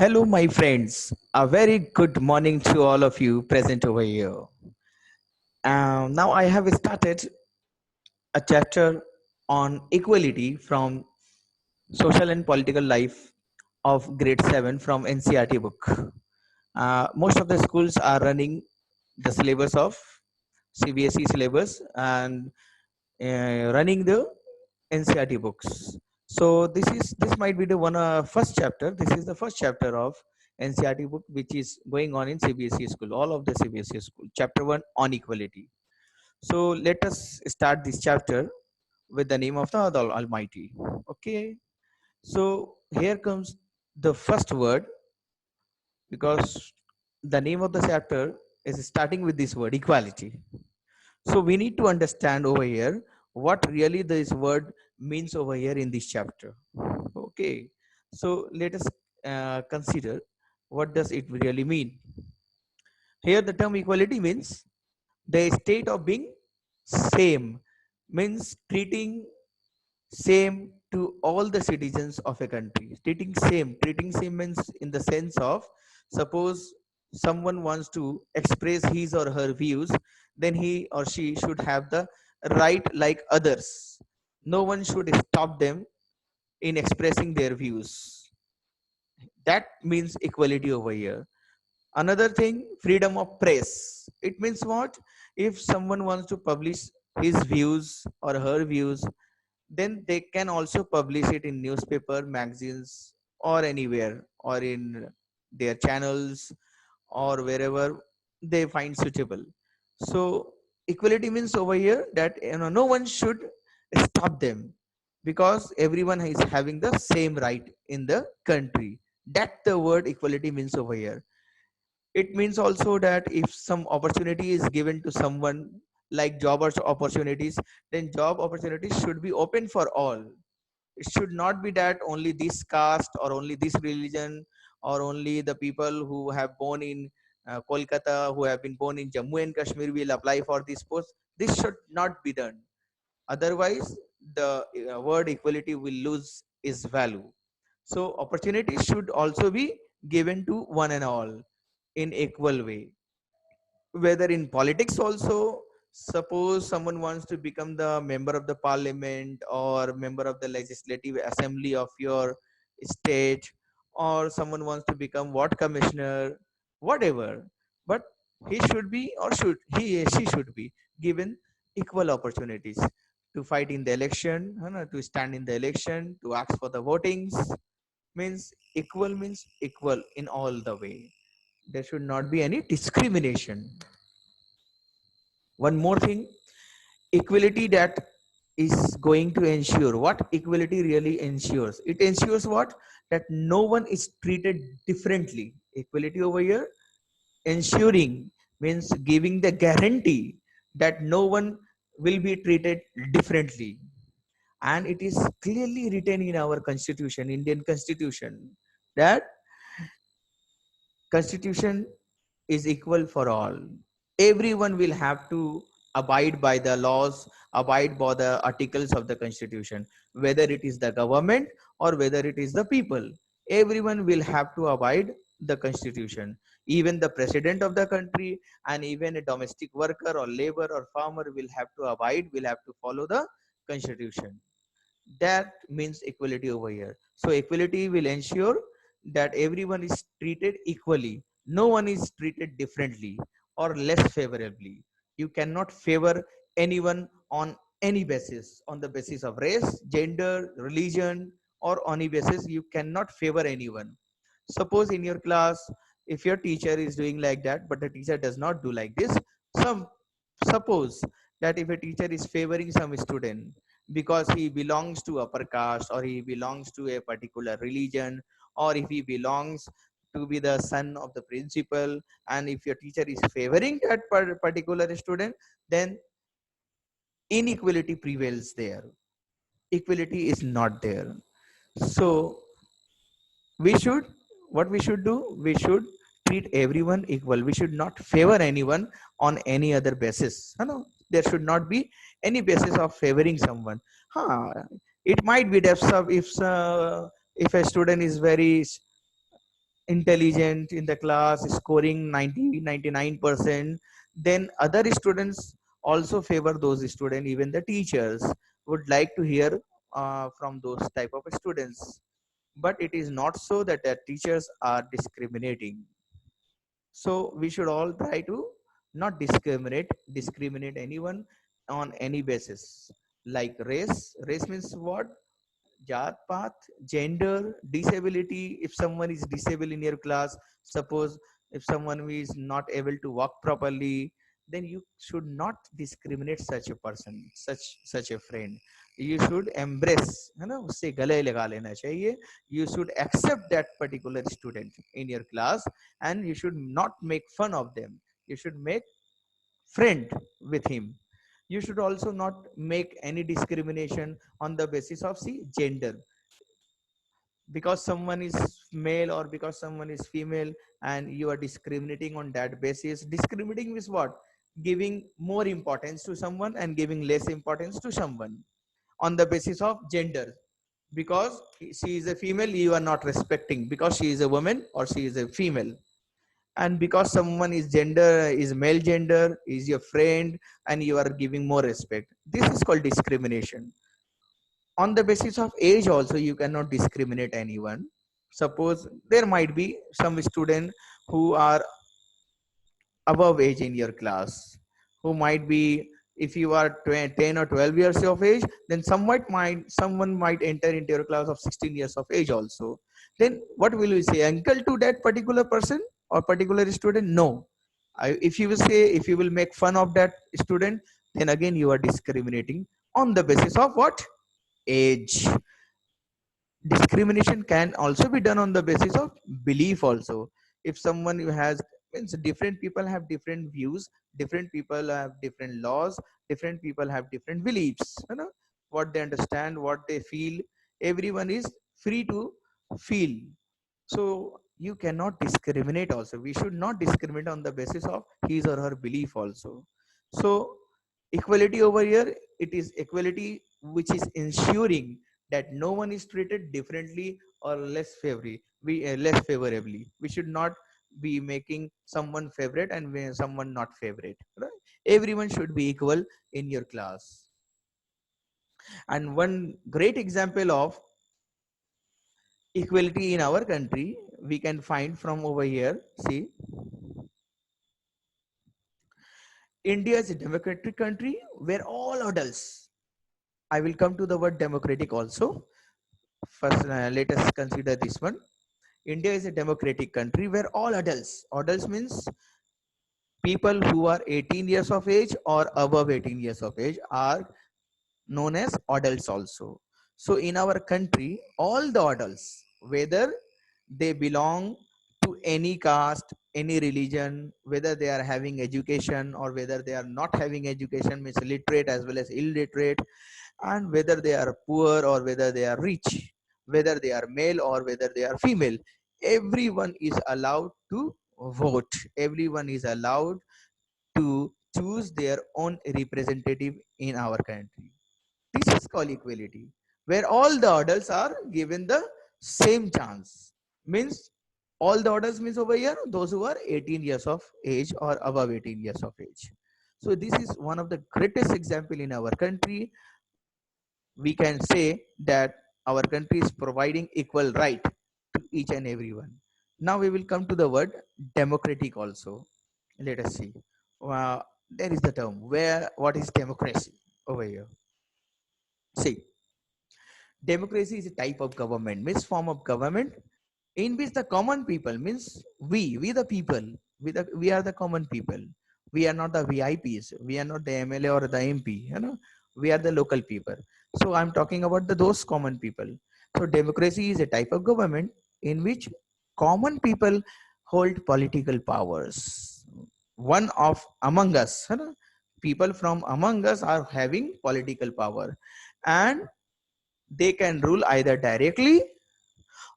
Hello, my friends. A very good morning to all of you present over here. Now, I have started a chapter on equality from social and political life of grade 7 from NCRT book. Most of the schools are running the syllabus of CBSE syllabus and running the NCRT books. So this might be the one first chapter. This is the first chapter of NCRT book which is going on in CBSE school. All of the CBSE school. Chapter 1 on equality. So let us start this chapter with the name of the Almighty. Okay. So here comes the first word because the name of the chapter is starting with this word equality. So we need to understand over here what really this word means over here in this chapter. Okay, so let us consider what does it really mean. Here the term equality means the state of being same, means treating same to all the citizens of a country. Treating same means in the sense of, suppose someone wants to express his or her views, then he or she should have the right like others. No one should stop them in expressing their views. That means equality over here. Another thing, freedom of press. It means what? If someone wants to publish his views or her views, then they can also publish it in newspaper, magazines, or anywhere, or in their channels, or wherever they find suitable. So equality means over here that no one should stop them because everyone is having the same right in the country. That the word equality means over here. It means also that if some opportunity is given to someone, like opportunities, then job opportunities should be open for all. It should not be that only this caste or only this religion or only the people who have born in Kolkata, who have been born in Jammu and Kashmir will apply for this post. This should not be done. Otherwise, the word equality will lose its value. So opportunities should also be given to one and all in equal way. Whether in politics also, suppose someone wants to become the member of the parliament or member of the legislative assembly of your state, or someone wants to become ward commissioner, whatever, but he should be, or should she should be given equal opportunities to fight in the election, to stand in the election, to ask for the votings. Means equal in all the way. There should not be any discrimination. One more thing, equality that is going to ensure what equality really ensures. It ensures what? That no one is treated differently. Equality over here ensuring means giving the guarantee that no one will be treated differently. And it is clearly written in our constitution, Indian constitution, that constitution is equal for all. Everyone will have to abide by the laws, abide by the articles of the constitution, whether it is the government or whether it is the people. Everyone will have to abide the constitution. Even the president of the country and even a domestic worker or labor or farmer will have to abide, will have to follow the constitution. That means equality over here. So equality will ensure that everyone is treated equally. No one is treated differently or less favorably. You cannot favor anyone on any basis, on the basis of race, gender, religion, or on any basis. You cannot favor anyone. Suppose in your class, if your teacher is doing like that, but the teacher does not do like this, some suppose that if a teacher is favoring some student because he belongs to upper caste or he belongs to a particular religion, or if he belongs to be the son of the principal, and if your teacher is favoring that particular student, then inequality prevails there. Equality is not there. So we should, what we should do, we should treat everyone equal. We should not favor anyone on any other basis. No, there should not be any basis of favoring someone. huh, it might be that if a student is very intelligent in the class, scoring 90 99%, then other students also favor those students. Even the teachers would like to hear from those type of students. But it is not so that the teachers are discriminating. So we should all try to not discriminate anyone on any basis, like race means what? Jat path, gender, disability. If someone is disabled in your class, suppose if someone who is not able to walk properly, then you should not discriminate such a person, such a friend. You should embrace, है ना, उससे गले लगा लेना चाहिए. You should accept that particular student in your class, and you should not make fun of them. You should make friend with him. You should also not make any discrimination on the basis of, see, gender, because someone is male or because someone is female, and you are discriminating on that basis. Discriminating is what? Giving more importance to someone and giving less importance to someone on the basis of gender. Because she is a female, you are not respecting because she is a woman or she is a female. And because someone is gender, is male gender, is your friend, and you are giving more respect, this is called discrimination. On the basis of age also, you cannot discriminate anyone. Suppose there might be some student who are above age in your class, who might be, if you are 10 or 12 years of age, then someone might enter into your class of 16 years of age also. Then what will you say, uncle, to that particular person or particular student? No. If you will say, if you will make fun of that student, then again you are discriminating on the basis of what? Age. Discrimination can also be done on the basis of belief also. If someone who has, means different people have different views, different people have different laws, different people have different beliefs, you know, what they understand, what they feel. Everyone is free to feel. So you cannot discriminate also. We should not discriminate on the basis of his or her belief also. So equality over here, it is equality which is ensuring that no one is treated differently or less favorably. We should not be making someone favorite and someone not favorite, right? Everyone should be equal in your class. And one great example of equality in our country we can find from over here. See, India is a democratic country where all adults, I will come to the word democratic also. First, let us consider this one. India is a democratic country where all adults means people who are 18 years of age or above 18 years of age, are known as adults also. So in our country, all the adults, whether they belong to any caste, any religion, whether they are having education or whether they are not having education, means literate as well as illiterate, and whether they are poor or whether they are rich, whether they are male or whether they are female, everyone is allowed to vote. Everyone is allowed to choose their own representative in our country. This is called equality, where all the adults are given the same chance. Means all the adults means over here those who are 18 years of age or above 18 years of age. So this is one of the greatest example in our country. We can say that our country is providing equal right to each and everyone. Now we will come to the word democratic also. Let us see. There is the term. Where, what is democracy over here? See, democracy is a type of government, means form of government in which the common people, means we the people, we are the common people. We are not the VIPs. We are not the MLA or the MP. You know, we are the local people. So I'm talking about those common people. So democracy is a type of government in which common people hold political powers. One of among us, you know, people from among us are having political power, and they can rule either directly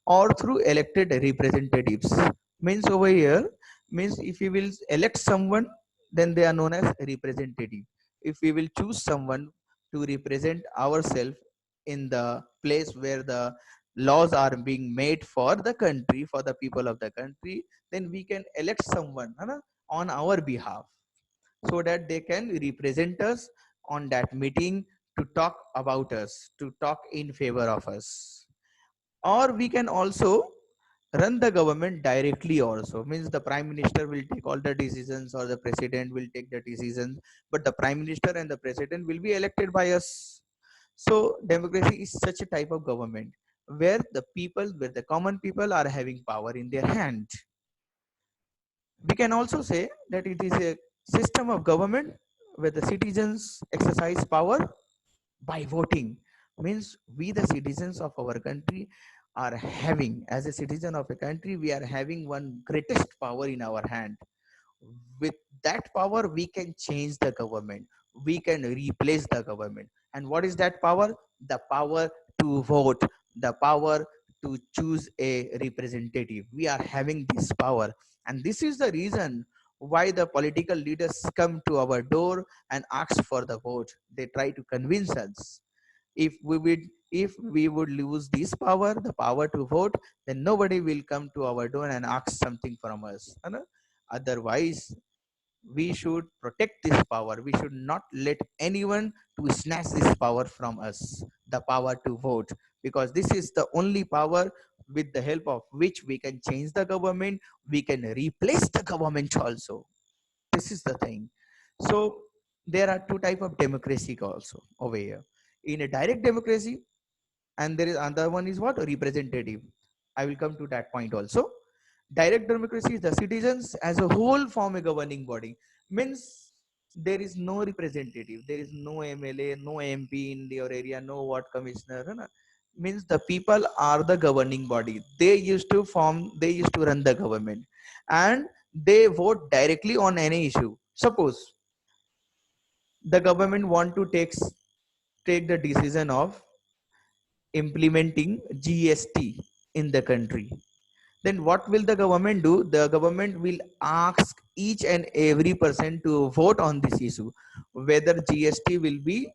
or through elected representatives. Means over here, means if we will elect someone, then they are known as representative. If we will choose someone to represent ourselves in the place where the laws are being made for the country, for the people of the country, then we can elect someone on our behalf, so that they can represent us on that meeting, to talk about us, to talk in favor of us. Or we can also run the government directly also, means the prime minister will take all the decisions or the president will take the decisions, but the prime minister and the president will be elected by us. So democracy is such a type of government where the people, where the common people are having power in their hand. We can also say that it is a system of government where the citizens exercise power by voting. Means we, the citizens of our country, are having, as a citizen of a country, we are having one greatest power in our hand. With that power we can change the government, we can replace the government. And what is that power? The power to vote, the power to choose a representative. We are having this power, and this is the reason why the political leaders come to our door and ask for the vote. They try to convince us. If we would lose this power, the power to vote, then nobody will come to our door and ask something from us, है ना? Otherwise, we should protect this power. We should not let anyone to snatch this power from us, the power to vote, because this is the only power with the help of which we can change the government, we can replace the government also. This is the thing. So there are two type of democracy also over here. In a direct democracy, and there is another one is what? Representative. I will come to that point also. Direct democracy is the citizens as a whole form a governing body. Means there is no representative, there is no MLA, no MP in your area, no ward commissioner, है ना? Means the people are the governing body. They used to form, they used to run the government, and they vote directly on any issue. Suppose the government want to take the decision of implementing GST in the country, then what will the government do? The government will ask each and every person to vote on this issue, whether GST will be,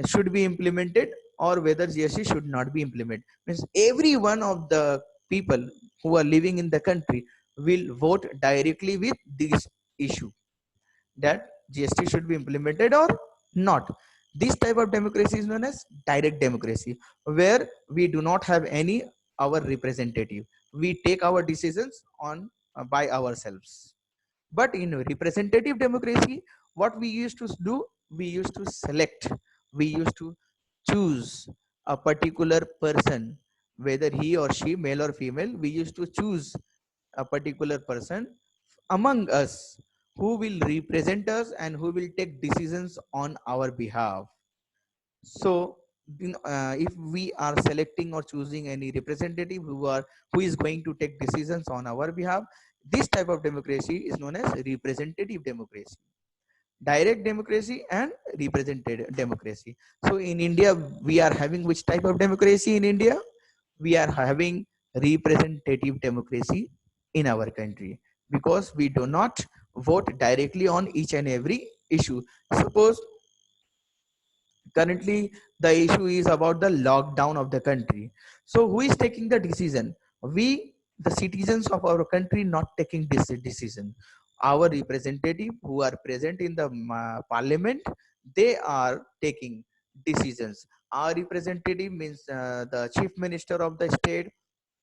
should be implemented, or whether GST should not be implemented. Means every one of the people who are living in the country will vote directly with this issue, that GST should be implemented or not. This type of democracy is known as direct democracy, where we do not have any our representative. We take our decisions on by ourselves. But in representative democracy, what we used to do, we used to select, we used to choose a particular person, whether he or she, male or female, we used to choose a particular person among us who will represent us and who will take decisions on our behalf. So if we are selecting or choosing any representative who is going to take decisions on our behalf, this type of democracy is known as representative democracy. Direct democracy and representative democracy. So in India, we are having which type of democracy in India? We are having representative democracy in our country, because we do not vote directly on each and every issue. Suppose currently the issue is about the lockdown of the country. So who is taking the decision? We, the citizens of our country, not taking this decision. Our representative who are present in the parliament, they are taking decisions. Our representative means the chief minister of the state,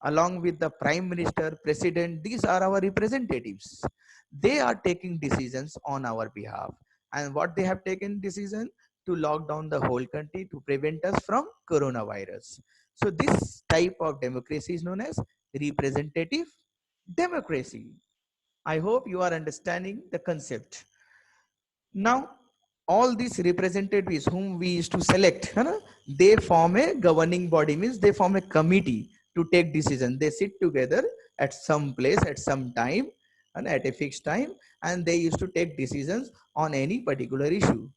along with the prime minister, president. These are our representatives. They are taking decisions on our behalf. And what they have taken decision? To lock down the whole country to prevent us from coronavirus. So this type of democracy is known as representative democracy. I hope you are understanding the concept. Now, all these representatives whom we used to select, they form a governing body, means they form a committee to take decision. They sit together at some place at some time and at a fixed time, and they used to take decisions on any particular issue.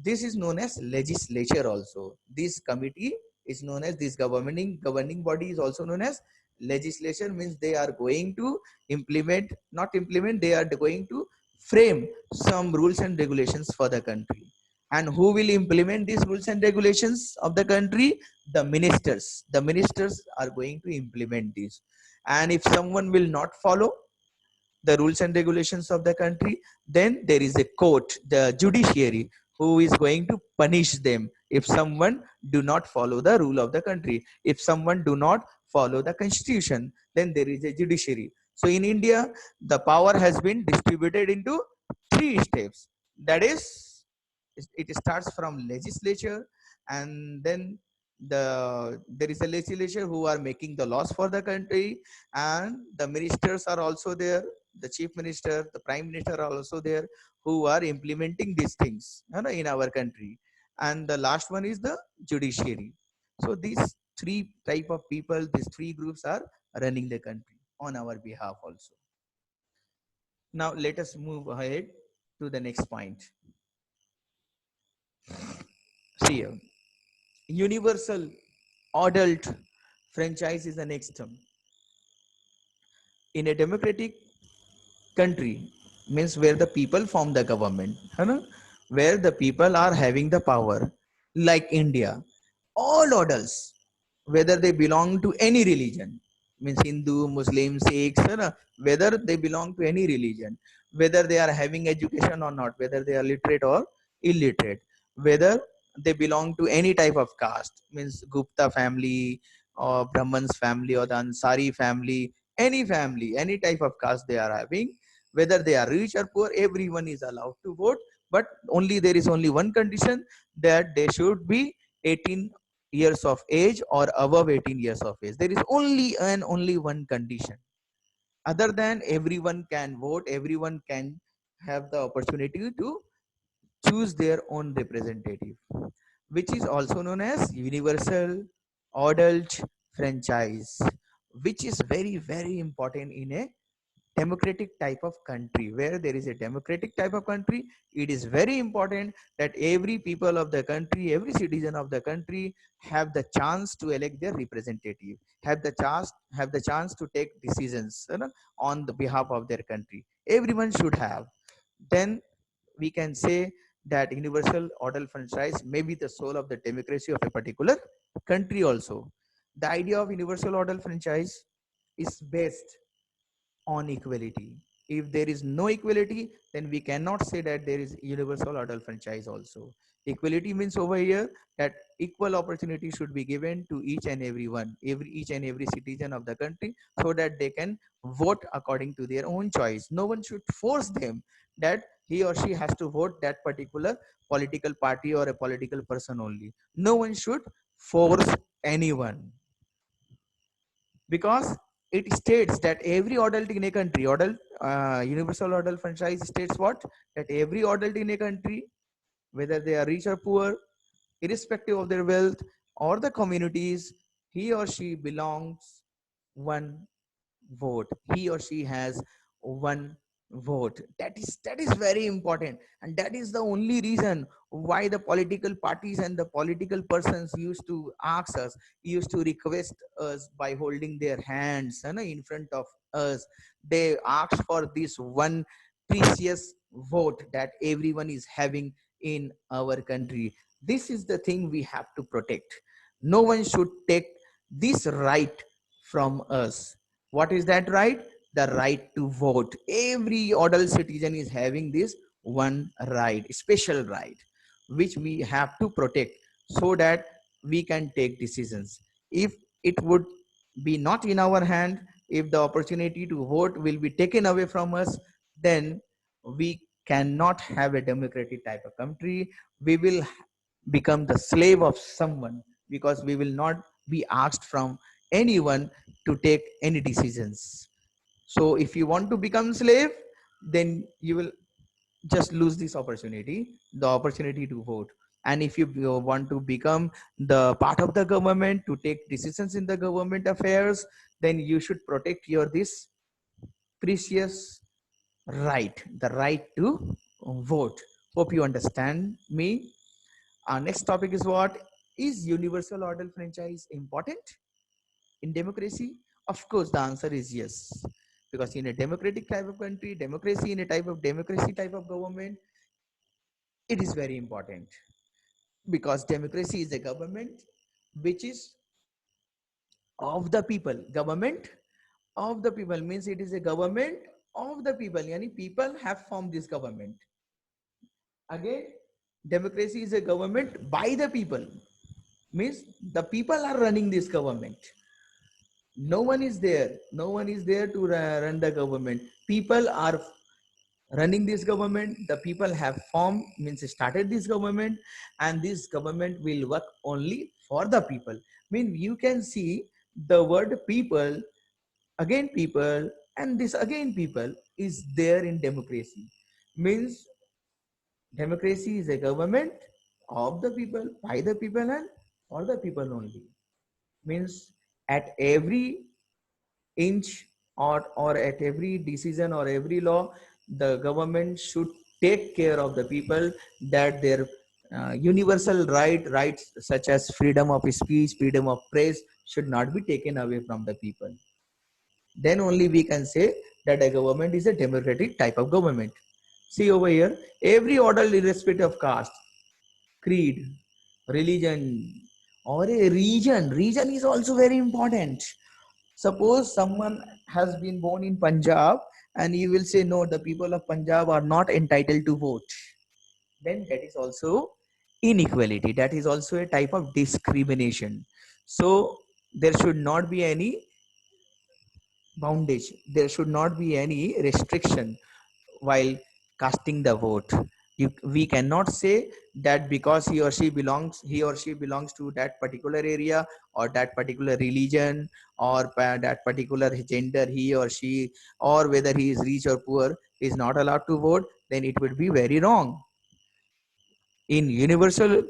This is known as legislature also. This committee is known as, this governing body is also known as legislature. Means they are going to implement, not implement, they are going to frame some rules and regulations for the country. And who will implement these rules and regulations of the country? The ministers. The ministers are going to implement these. And if someone will not follow the rules and regulations of the country, then there is a court, the judiciary, who is going to punish them if someone do not follow the rule of the country. If someone do not follow the constitution, then there is a judiciary. So in India, the power has been distributed into three steps. That is, it starts from legislature, and then there is a legislature who are making the laws for the country, and the ministers are also there. The chief minister, the prime minister are also there, who are implementing these things, in our country. And the last one is the judiciary. So these three type of people, these three groups are running the country on our behalf also. Now let us move ahead to the next point. See here, universal adult franchise is the next term. In a democratic country, means where the people form the government, where the people are having the power, like India, all adults, whether they belong to any religion, means Hindu, Muslim, Sikhs, whether they belong to any religion, whether they are having education or not, whether they are literate or illiterate, whether they belong to any type of caste, means Gupta family or Brahman's family or the Ansari family, any type of caste they are having, whether they are rich or poor, everyone is allowed to vote. But only there is only one condition, that they should be 18 years of age or above 18 years of age. There is only one condition. Other than, everyone can vote, everyone can have the opportunity to choose their own representative, which is also known as universal adult franchise, which is very, very important in a democratic type of country. Where there is a democratic type of country, it is very important that every people of the country, every citizen of the country, have the chance to elect their representative, have the chance to take decisions, on the behalf of their country. Everyone should have. Then we can say that universal adult franchise may be the soul of the democracy of a particular country also. The idea of universal adult franchise is based on equality. If there is no equality, then we cannot say that there is universal adult franchise also. Equality means over here that equal opportunity should be given to each and every one, each and every citizen of the country, so that they can vote according to their own choice. No one should force them that he or she has to vote that particular political party or a political person only. No one should force anyone, because it states that every adult in a country, universal adult franchise states what, that every adult in a country, whether they are rich or poor, irrespective of their wealth or the communities, he or she belongs one vote. He or she has one vote. That is very important, and that is the only reason why the political parties and the political persons used to ask us, used to request us by holding their hands, in front of us. They asked for this one precious vote that everyone is having in our country. This is the thing we have to protect. No one should take this right from us. What is that right? The right to vote. Every adult citizen is having this one right, special right, which we have to protect, so that we can take decisions. If it would be not in our hand, if the opportunity to vote will be taken away from us, then we cannot have a democratic type of country. We will become the slave of someone, because we will not be asked from anyone to take any decisions. So if you want to become slave, then you will just lose this opportunity, the opportunity to vote. And if you want to become the part of the government, to take decisions in the government affairs, then you should protect your this precious right, the right to vote. Hope you understand me. Our next topic is, what is universal adult franchise important in democracy? Of course, the answer is yes. Because in a democratic type of country, democracy, in a type of democracy type of government, It is very important because democracy is a government which is of the people. Government of the people means it is a government of the people. Yani people have formed this government. Again, democracy is a government by the people. Means the people are running this government. No one is there. No one is there to run the government. People are running this government. The people have formed, means started this government, and this government will work only for the people. Mean you can see the word people, again people, and this again people is there in democracy. Means democracy is a government of the people, by the people, and for the people only. Means at every inch, or at every decision or every law, the government should take care of the people, that their universal rights such as freedom of speech, freedom of press should not be taken away from the people. Then only we can say that a government is a democratic type of government. See over here, every order irrespective of caste, creed, religion, or a region. Region is also very important. Suppose someone has been born in Punjab and you will say, no, the people of Punjab are not entitled to vote. Then that is also inequality. That is also a type of discrimination. So there should not be any boundage. There should not be any restriction while casting the vote. We cannot say that because he or she belongs to that particular area or that particular religion or that particular gender, he or she, or whether he is rich or poor, is not allowed to vote, then it would be very wrong. In universal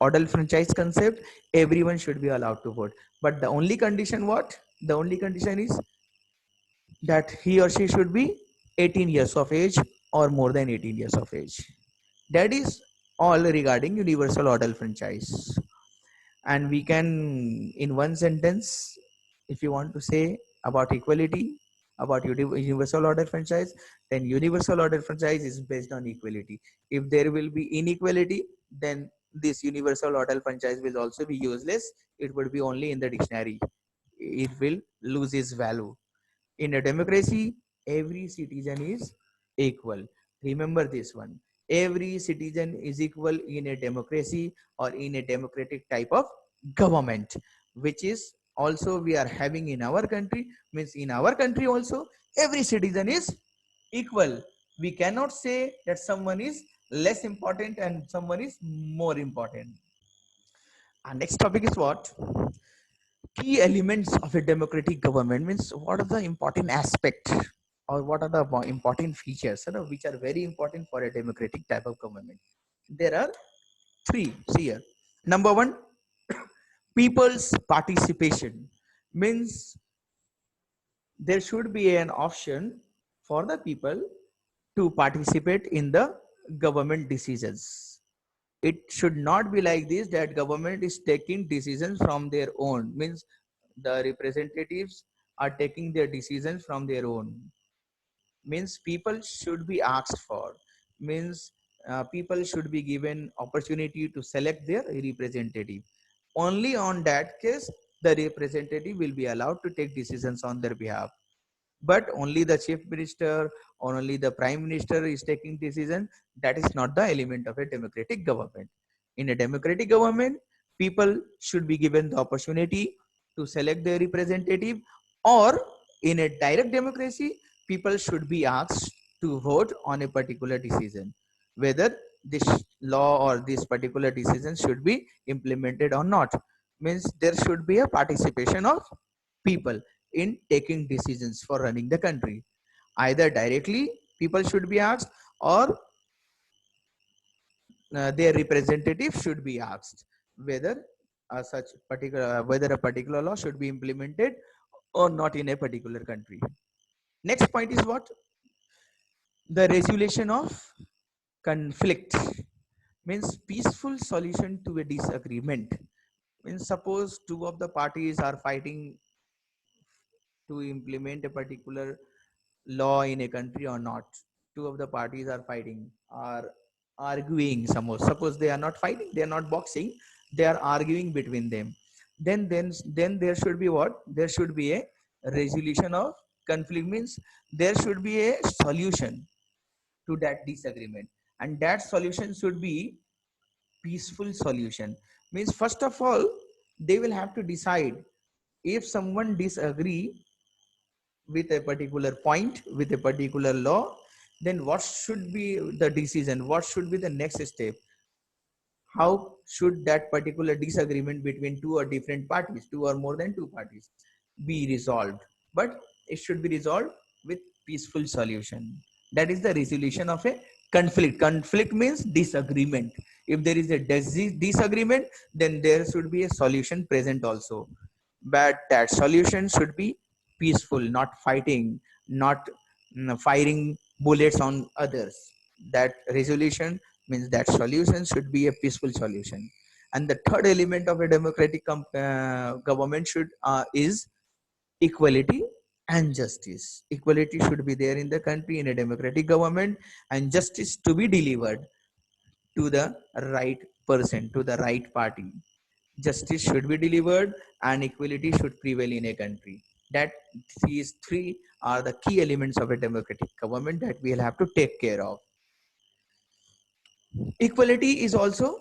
adult franchise concept, everyone should be allowed to vote, but the only condition, what the only condition is that he or she should be 18 years of age or more than 18 years of age. That is all regarding universal adult franchise. And we can, in one sentence, if you want to say about equality, about universal order franchise, then universal order franchise is based on equality. If there will be inequality, then this universal order franchise will also be useless. It would be only in the dictionary. It will lose its value. In a democracy, every citizen is equal. Remember this one. Every citizen is equal in a democracy or in a democratic type of government, which is also we are having in our country. Means in our country also, every citizen is equal. We cannot say that someone is less important and someone is more important. Our next topic is what? Key elements of a democratic government. Means what are the important aspects or what are the important features, which are very important for a democratic type of government. There are three. See here. Number one, people's participation. Means there should be an option for the people to participate in the government decisions. It should not be like this, that government is taking decisions from their own. Means the representatives are taking their decisions from their own. Means people should be asked for. Means people should be given opportunity to select their representative. Only on that case the representative will be allowed to take decisions on their behalf. But only the chief minister or only the prime minister is taking decision. That is not the element of a democratic government. In a democratic government, people should be given the opportunity to select their representative, or in a direct democracy, people should be asked to vote on a particular decision, whether this law or this particular decision should be implemented or not. Means there should be a participation of people in taking decisions for running the country. Either directly people should be asked, or their representatives should be asked whether such particular whether a particular law should be implemented or not in a particular country. Next point is what? The resolution of conflict. Means peaceful solution to a disagreement. Means suppose two of the parties are fighting to implement a particular law in a country or not. Two of the parties are fighting, are arguing, suppose they are not fighting, they are not boxing, they are arguing between them, then there should be what, there should be a resolution of conflict, means there should be a solution to that disagreement, and that solution should be peaceful solution. Means first of all, they will have to decide, if someone disagree with a particular point, with a particular law, then what should be the decision, what should be the next step, how should that particular disagreement between two or different parties, two or more than two parties, be resolved. But it should be resolved with peaceful solution. That is the resolution of a conflict. Conflict means disagreement. If there is a disagreement, then there should be a solution present also, but that solution should be peaceful, not fighting, not firing bullets on others. That resolution means that solution should be a peaceful solution. And the third element of a democratic government should is equality and justice. Equality should be there in the country in a democratic government, and justice to be delivered to the right person, to the right party. Justice should be delivered and equality should prevail in a country. That these three are the key elements of a democratic government that we'll have to take care of. Equality is also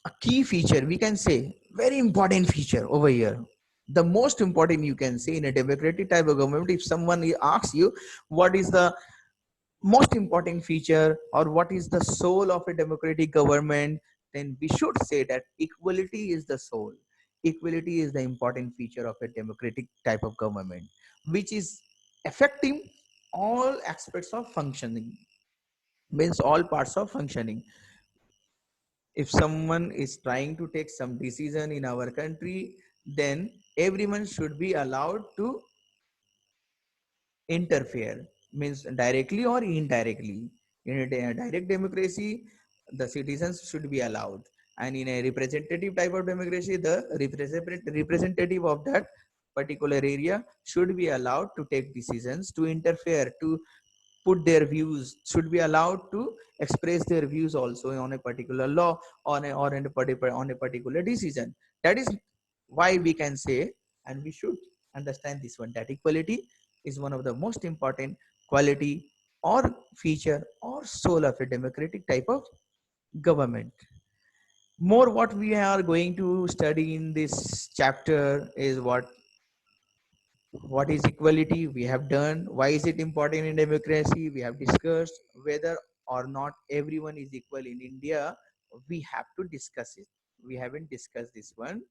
a key feature, we can say, very important feature over here. The most important, you can say, in a democratic type of government, if someone asks you what is the most important feature or what is the soul of a democratic government, then we should say that equality is the soul. Equality is the important feature of a democratic type of government, which is affecting all aspects of functioning, means all parts of functioning. If someone is trying to take some decision in our country, then everyone should be allowed to interfere, means directly or indirectly. In a direct democracy, the citizens should be allowed, and in a representative type of democracy, the representative of that particular area should be allowed to take decisions, to interfere, to put their views, should be allowed to express their views also on a particular law, on a particular decision. That is why we can say, and we should understand this one, that equality is one of the most important quality or feature or soul of a democratic type of government. More what we are going to study in this chapter is what is equality, we have done. Why is it important in democracy, we have discussed. Whether or not everyone is equal in India, we have to discuss it. We haven't discussed this one,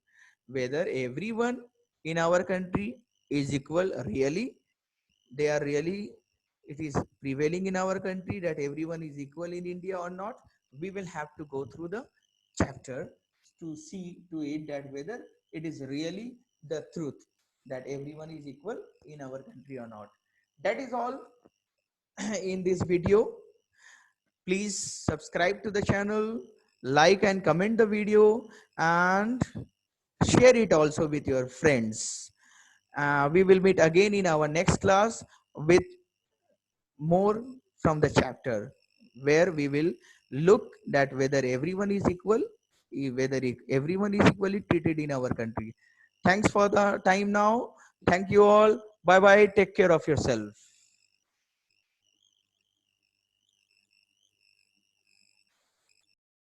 whether everyone in our country is equal really, they are really, it is prevailing in our country that everyone is equal in India or not. We will have to go through the chapter to see to it that whether it is really the truth that everyone is equal in our country or not. That is all in this video. Please subscribe to the channel, like and comment the video, and share it also with your friends. We will meet again in our next class with more from the chapter, where we will look that whether everyone is equal, whether everyone is equally treated in our country. Thanks for the time now. Thank you all. Bye bye. Take care of yourself.